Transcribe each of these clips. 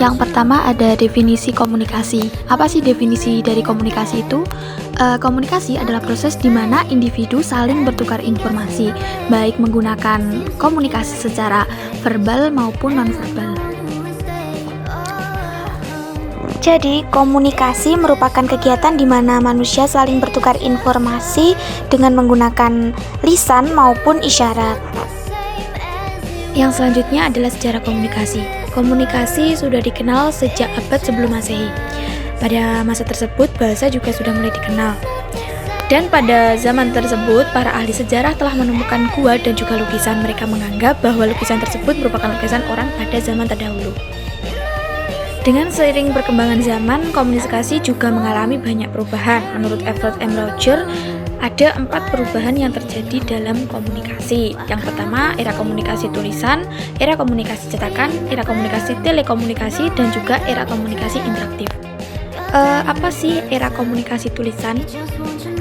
Yang pertama ada definisi komunikasi. Apa sih definisi dari komunikasi itu? Komunikasi adalah proses di mana individu saling bertukar informasi, baik menggunakan komunikasi secara verbal maupun nonverbal. Jadi, komunikasi merupakan kegiatan di mana manusia saling bertukar informasi dengan menggunakan lisan maupun isyarat. Yang selanjutnya adalah sejarah komunikasi. Komunikasi sudah dikenal sejak abad sebelum Masehi. Pada masa tersebut, bahasa juga sudah mulai dikenal. Dan pada zaman tersebut, para ahli sejarah telah menemukan gua dan juga lukisan. Mereka menganggap bahwa lukisan tersebut merupakan lukisan orang pada zaman terdahulu. Dengan seiring perkembangan zaman, komunikasi juga mengalami banyak perubahan. Menurut Everett M. Roger, ada 4 perubahan yang terjadi dalam komunikasi. Yang pertama, era komunikasi tulisan, era komunikasi cetakan, era komunikasi telekomunikasi, dan juga era komunikasi interaktif. Apa sih era komunikasi tulisan?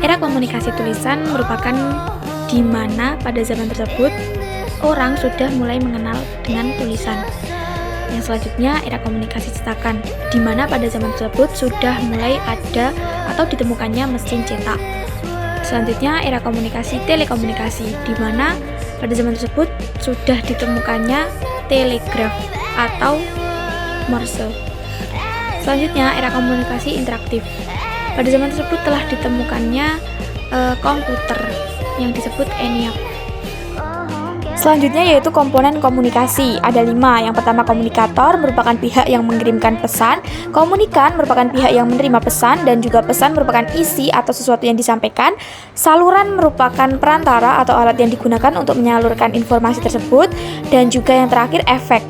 Era komunikasi tulisan merupakan di mana pada zaman tersebut orang sudah mulai mengenal dengan tulisan. Yang selanjutnya, era komunikasi cetakan, di mana pada zaman tersebut sudah mulai ada atau ditemukannya mesin cetak. Selanjutnya, era komunikasi telekomunikasi, di mana pada zaman tersebut sudah ditemukannya telegraf atau Morse. Selanjutnya, era komunikasi interaktif. Pada zaman tersebut telah ditemukannya komputer yang disebut ENIAC. Selanjutnya yaitu komponen komunikasi. Ada 5. Yang pertama, komunikator merupakan pihak yang mengirimkan pesan. Komunikan merupakan pihak yang menerima pesan, dan juga pesan merupakan isi atau sesuatu yang disampaikan. Saluran merupakan perantara atau alat yang digunakan untuk menyalurkan informasi tersebut. Dan juga yang terakhir, efek.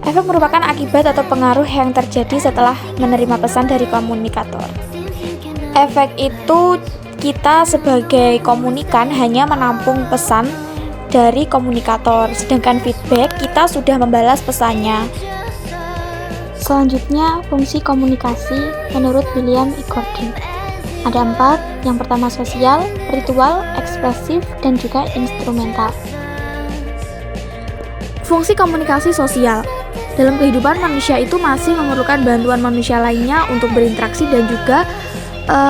Efek merupakan akibat atau pengaruh yang terjadi setelah menerima pesan dari komunikator. Efek itu kita sebagai komunikan hanya menampung pesan dari komunikator, sedangkan feedback kita sudah membalas pesannya. Selanjutnya, fungsi komunikasi menurut William E. Gordon. Ada 4, yang pertama sosial, ritual, ekspresif, dan juga instrumental. Fungsi komunikasi sosial. Dalam kehidupan manusia itu masih memerlukan bantuan manusia lainnya untuk berinteraksi dan juga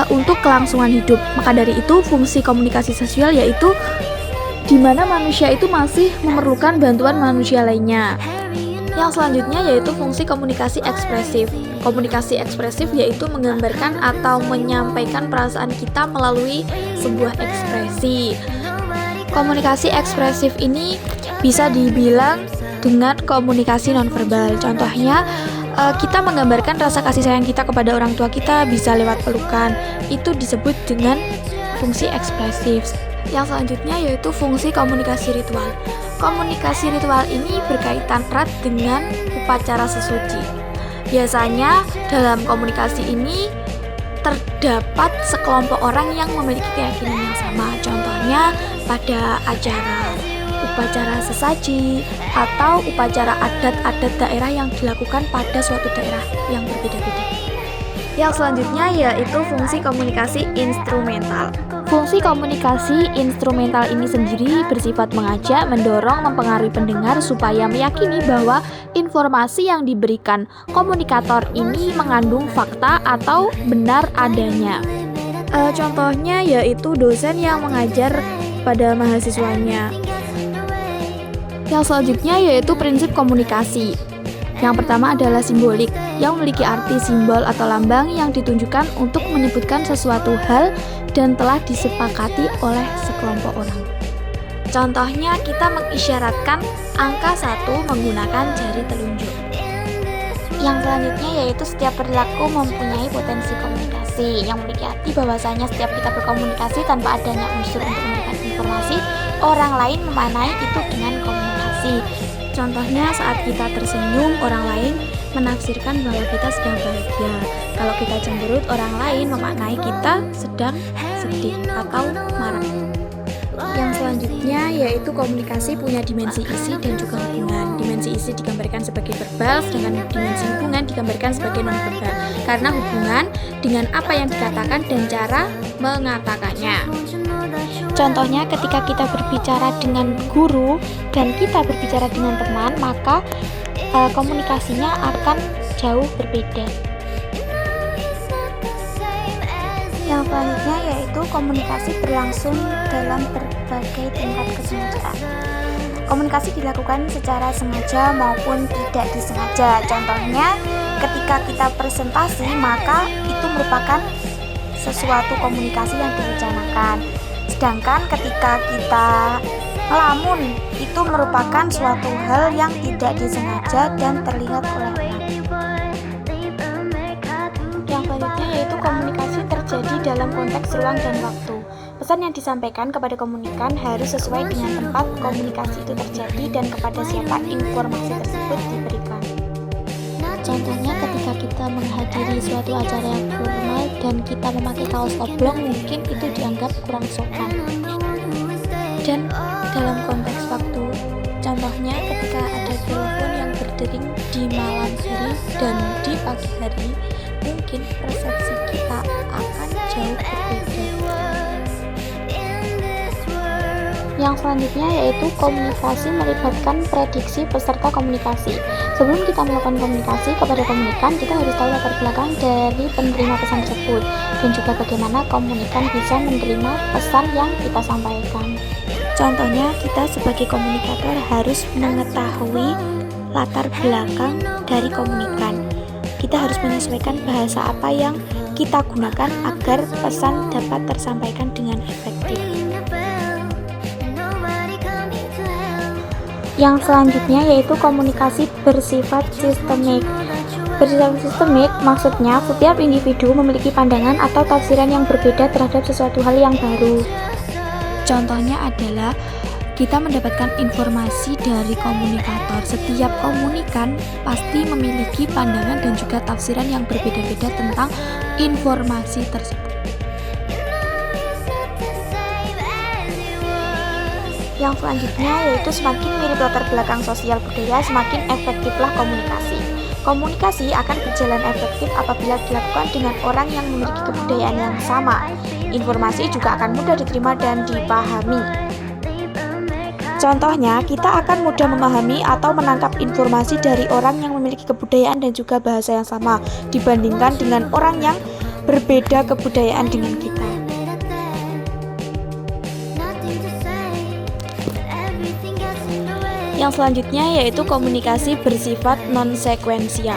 untuk kelangsungan hidup. Maka dari itu, fungsi komunikasi sosial yaitu di mana manusia itu masih memerlukan bantuan manusia lainnya. Yang selanjutnya yaitu fungsi komunikasi ekspresif. Komunikasi ekspresif yaitu menggambarkan atau menyampaikan perasaan kita melalui sebuah ekspresi. Komunikasi ekspresif ini bisa dibilang dengan komunikasi nonverbal. Contohnya, kita menggambarkan rasa kasih sayang kita kepada orang tua kita bisa lewat pelukan. Itu disebut dengan fungsi ekspresif. Yang selanjutnya yaitu fungsi komunikasi ritual. Komunikasi ritual ini berkaitan erat dengan upacara sesuci. Biasanya dalam komunikasi ini terdapat sekelompok orang yang memiliki keyakinan yang sama. Contohnya pada upacara sesaji atau upacara adat-adat daerah yang dilakukan pada suatu daerah yang berbeda-beda. Yang selanjutnya yaitu fungsi komunikasi instrumental. Fungsi komunikasi instrumental ini sendiri bersifat mengajak, mendorong, mempengaruhi pendengar supaya meyakini bahwa informasi yang diberikan komunikator ini mengandung fakta atau benar adanya. Contohnya yaitu dosen yang mengajar pada mahasiswanya. Yang selanjutnya yaitu prinsip komunikasi. Yang pertama adalah simbolik, yang memiliki arti simbol atau lambang yang ditunjukkan untuk menyebutkan sesuatu hal dan telah disepakati oleh sekelompok orang. Contohnya, kita mengisyaratkan angka 1 menggunakan jari telunjuk. Yang selanjutnya yaitu setiap perilaku mempunyai potensi komunikasi, yang memiliki arti bahwasanya setiap kita berkomunikasi tanpa adanya unsur untuk memberikan informasi, orang lain memaknai itu dengan komunikasi. Contohnya saat kita tersenyum, orang lain menafsirkan bahwa kita sedang bahagia. Kalau kita cemberut, orang lain memaknai kita sedang sedih atau marah. Yang selanjutnya yaitu komunikasi punya dimensi isi dan juga hubungan. Dimensi isi digambarkan sebagai verbal, sedangkan dimensi hubungan digambarkan sebagai non-verbal. Karena hubungan dengan apa yang dikatakan dan cara mengatakannya. Contohnya ketika kita berbicara dengan guru dan kita berbicara dengan teman, maka komunikasinya akan jauh berbeda. Yang selanjutnya yaitu komunikasi berlangsung dalam berbagai tingkat kesengajaan. Komunikasi dilakukan secara sengaja maupun tidak disengaja. Contohnya, ketika kita presentasi, maka itu merupakan sesuatu komunikasi yang direncanakan. Sedangkan ketika kita ngelamun, itu merupakan suatu hal yang tidak disengaja dan terlihat oleh orang. Yang selanjutnya yaitu komunikasi terjadi dalam konteks ruang dan waktu. Pesan yang disampaikan kepada komunikan harus sesuai dengan tempat komunikasi itu terjadi dan kepada siapa informasi tersebut diberikan. Contohnya ketika kita menghadiri suatu acara yang formal dan kita memakai kaos oblong, mungkin itu dianggap kurang sopan. Dan dalam konteks waktu, contohnya ketika ada telepon yang berdering di malam hari dan di pagi hari, mungkin persepsi kita akan jauh berbeda. Yang selanjutnya yaitu komunikasi melibatkan prediksi peserta komunikasi. Sebelum kita melakukan komunikasi kepada komunikan, kita harus tahu latar belakang dari penerima pesan tersebut dan juga bagaimana komunikan bisa menerima pesan yang kita sampaikan. Contohnya, kita sebagai komunikator harus mengetahui latar belakang dari komunikan. Kita harus menyesuaikan bahasa apa yang kita gunakan agar pesan dapat tersampaikan dengan efektif. Yang selanjutnya yaitu komunikasi bersifat sistemik. Bersifat sistemik maksudnya setiap individu memiliki pandangan atau tafsiran yang berbeda terhadap sesuatu hal yang baru. Contohnya adalah kita mendapatkan informasi dari komunikator. Setiap komunikan pasti memiliki pandangan dan juga tafsiran yang berbeda-beda tentang informasi tersebut. Yang selanjutnya yaitu semakin mirip latar belakang sosial budaya, semakin efektiflah komunikasi. Komunikasi akan berjalan efektif apabila dilakukan dengan orang yang memiliki kebudayaan yang sama. Informasi juga akan mudah diterima dan dipahami. Contohnya, kita akan mudah memahami atau menangkap informasi dari orang yang memiliki kebudayaan dan juga bahasa yang sama dibandingkan dengan orang yang berbeda kebudayaan dengan kita. Yang selanjutnya yaitu komunikasi bersifat non-sekuensial.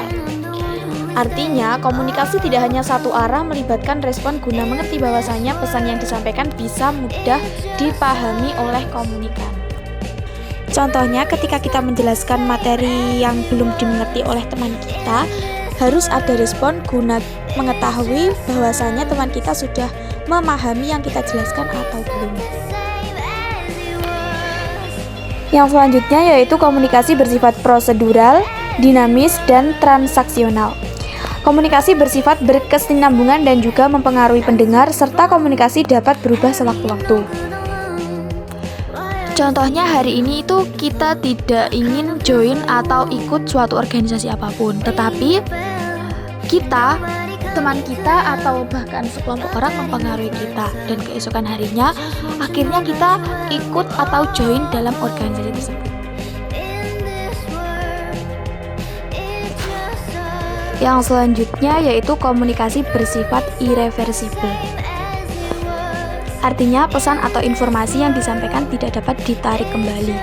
Artinya, komunikasi tidak hanya satu arah melibatkan respon guna mengerti bahwasanya pesan yang disampaikan bisa mudah dipahami oleh komunikan. Contohnya, ketika kita menjelaskan materi yang belum dimengerti oleh teman kita, harus ada respon guna mengetahui bahwasanya teman kita sudah memahami yang kita jelaskan atau belum. Yang selanjutnya yaitu komunikasi bersifat prosedural, dinamis, dan transaksional. Komunikasi bersifat berkesinambungan dan juga mempengaruhi pendengar, serta komunikasi dapat berubah sewaktu-waktu. Contohnya hari ini itu kita tidak ingin join atau ikut suatu organisasi apapun, tetapi kita, teman kita, atau bahkan sekelompok orang mempengaruhi kita, dan keesokan harinya akhirnya kita ikut atau join dalam organisasi tersebut. Yang selanjutnya yaitu komunikasi bersifat irreversibel. Artinya pesan atau informasi yang disampaikan tidak dapat ditarik kembali.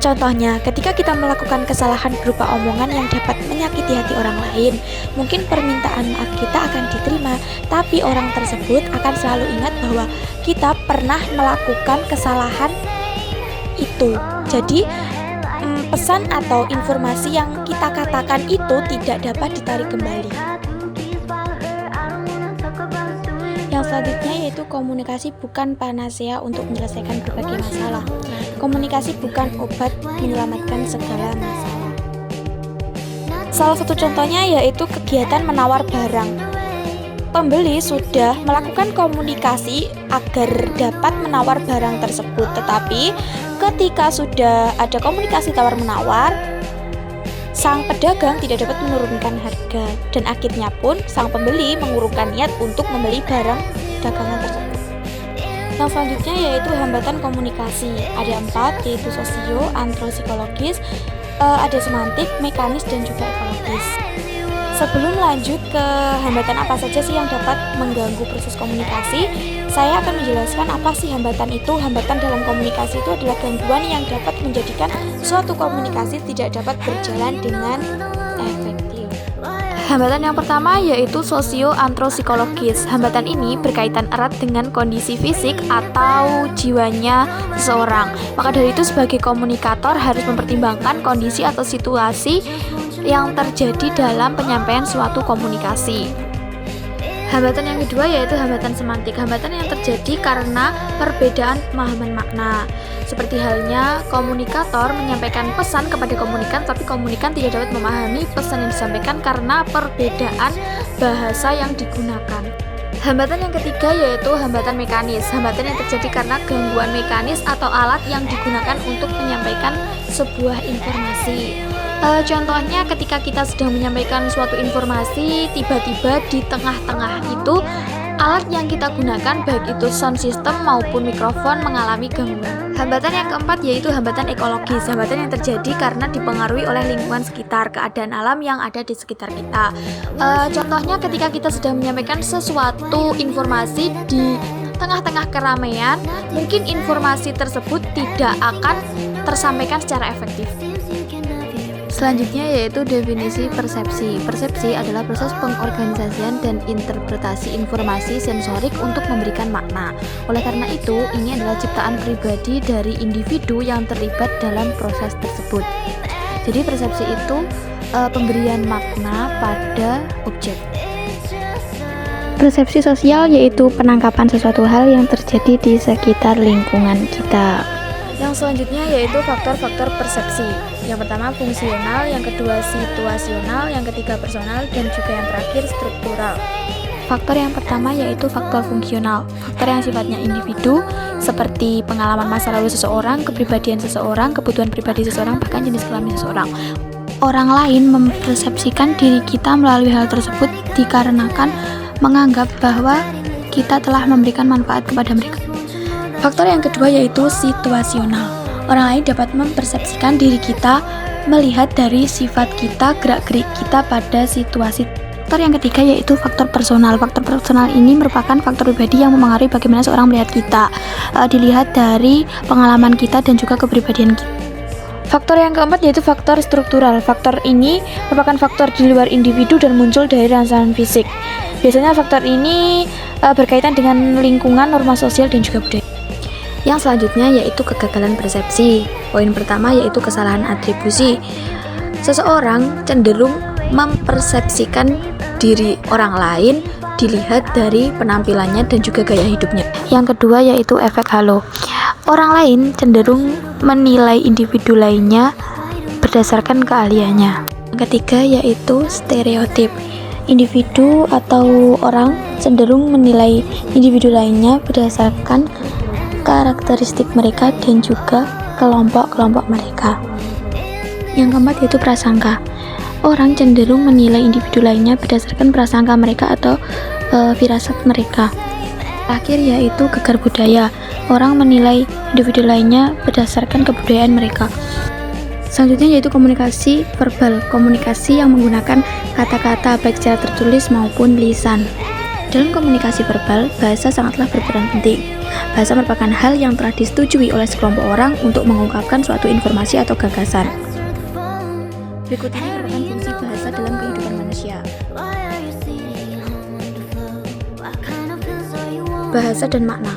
Contohnya, ketika kita melakukan kesalahan berupa omongan yang dapat menyakiti hati orang lain, mungkin permintaan maaf kita akan diterima, tapi orang tersebut akan selalu ingat bahwa kita pernah melakukan kesalahan itu. Jadi, pesan atau informasi yang kita katakan itu tidak dapat ditarik kembali. Yang selanjutnya yaitu komunikasi bukan panacea untuk menyelesaikan berbagai masalah. Komunikasi bukan obat menyelamatkan segala masalah. Salah satu contohnya yaitu kegiatan menawar barang. Pembeli sudah melakukan komunikasi agar dapat menawar barang tersebut, tetapi ketika sudah ada komunikasi tawar-menawar, sang pedagang tidak dapat menurunkan harga, dan akhirnya pun sang pembeli mengurungkan niat untuk membeli barang dagangan tersebut. Yang selanjutnya yaitu hambatan komunikasi. Ada 4, yaitu sosio, antropologis, ada semantik, mekanis, dan juga ekologis. Sebelum lanjut ke hambatan apa saja sih yang dapat mengganggu proses komunikasi, saya akan menjelaskan apa sih hambatan itu. Hambatan dalam komunikasi itu adalah gangguan yang dapat menjadikan suatu komunikasi tidak dapat berjalan dengan efektif. Hambatan yang pertama yaitu sosio-antropsikologis. Hambatan ini berkaitan erat dengan kondisi fisik atau jiwanya seseorang. Maka dari itu sebagai komunikator harus mempertimbangkan kondisi atau situasi yang terjadi dalam penyampaian suatu komunikasi. Hambatan yang kedua yaitu hambatan semantik. Hambatan yang terjadi karena perbedaan pemahaman makna. Seperti halnya komunikator menyampaikan pesan kepada komunikan, tapi komunikan tidak dapat memahami pesan yang disampaikan karena perbedaan bahasa yang digunakan. Hambatan yang ketiga yaitu hambatan mekanis. Hambatan yang terjadi karena gangguan mekanis atau alat yang digunakan untuk menyampaikan sebuah informasi. Contohnya ketika kita sedang menyampaikan suatu informasi, tiba-tiba di tengah-tengah itu alat yang kita gunakan baik itu sound system maupun mikrofon mengalami gangguan. Hambatan yang keempat yaitu hambatan ekologis. Hambatan yang terjadi karena dipengaruhi oleh lingkungan sekitar, keadaan alam yang ada di sekitar kita. Contohnya ketika kita sedang menyampaikan sesuatu informasi di tengah-tengah keramaian, mungkin informasi tersebut tidak akan tersampaikan secara efektif. Selanjutnya yaitu definisi persepsi. Persepsi adalah proses pengorganisasian dan interpretasi informasi sensorik untuk memberikan makna. Oleh karena itu, ini adalah ciptaan pribadi dari individu yang terlibat dalam proses tersebut. Jadi persepsi itu pemberian makna pada objek. Persepsi sosial yaitu penangkapan sesuatu hal yang terjadi di sekitar lingkungan kita. Yang selanjutnya yaitu faktor-faktor persepsi. Yang pertama fungsional, yang kedua situasional, yang ketiga personal, dan juga yang terakhir struktural. Faktor yang pertama yaitu faktor fungsional. Faktor yang sifatnya individu, seperti pengalaman masa lalu seseorang, kepribadian seseorang, kebutuhan pribadi seseorang, bahkan jenis kelamin seseorang. Orang lain mempersepsikan diri kita melalui hal tersebut dikarenakan menganggap bahwa kita telah memberikan manfaat kepada mereka. Faktor yang kedua yaitu situasional. Orang lain dapat mempersepsikan diri kita melihat dari sifat kita, gerak-gerik kita pada situasi. Faktor yang ketiga yaitu faktor personal. Faktor personal ini merupakan faktor pribadi yang memengaruhi bagaimana seorang melihat kita. Dilihat dari pengalaman kita dan juga kepribadian kita. Faktor yang keempat yaitu faktor struktural. Faktor ini merupakan faktor di luar individu dan muncul dari rangsangan fisik. Biasanya faktor ini berkaitan dengan lingkungan, norma sosial, dan juga budaya. Yang selanjutnya yaitu kegagalan persepsi. Poin pertama yaitu kesalahan atribusi. Seseorang cenderung mempersepsikan diri orang lain dilihat dari penampilannya dan juga gaya hidupnya. Yang kedua yaitu efek halo. Orang lain cenderung menilai individu lainnya berdasarkan keahliannya. Yang ketiga yaitu stereotip. Individu atau orang cenderung menilai individu lainnya berdasarkan karakteristik mereka dan juga kelompok-kelompok mereka. Yang keempat yaitu prasangka. Orang cenderung menilai individu lainnya berdasarkan prasangka mereka atau firasat mereka. Terakhir yaitu gegar budaya. Orang menilai individu lainnya berdasarkan kebudayaan mereka. Selanjutnya yaitu komunikasi verbal. Komunikasi yang menggunakan kata-kata baik secara tertulis maupun lisan. Dalam komunikasi verbal, bahasa sangatlah berperan penting. Bahasa merupakan hal yang telah disetujui oleh sekelompok orang untuk mengungkapkan suatu informasi atau gagasan. Berikut ini merupakan fungsi bahasa dalam kehidupan manusia. Bahasa dan makna.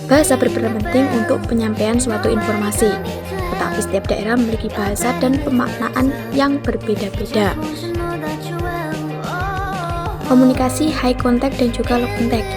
Bahasa berperan penting untuk penyampaian suatu informasi, tetapi setiap daerah memiliki bahasa dan pemaknaan yang berbeda-beda. Komunikasi high contact dan juga low contact.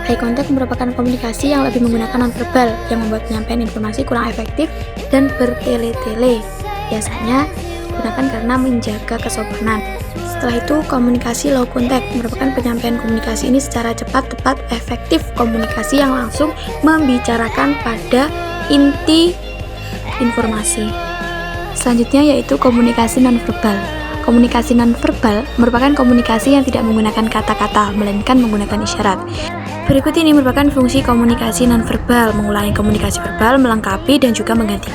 High contact merupakan komunikasi yang lebih menggunakan non-verbal yang membuat penyampaian informasi kurang efektif dan bertele-tele. Biasanya digunakan karena menjaga kesopanan. Setelah itu, komunikasi low contact merupakan penyampaian komunikasi ini secara cepat, tepat, efektif. Komunikasi yang langsung membicarakan pada inti informasi. Selanjutnya yaitu komunikasi non-verbal. Komunikasi non-verbal merupakan komunikasi yang tidak menggunakan kata-kata, melainkan menggunakan isyarat. Berikut ini merupakan fungsi komunikasi non-verbal, mengulangi komunikasi verbal, melengkapi dan juga mengganti.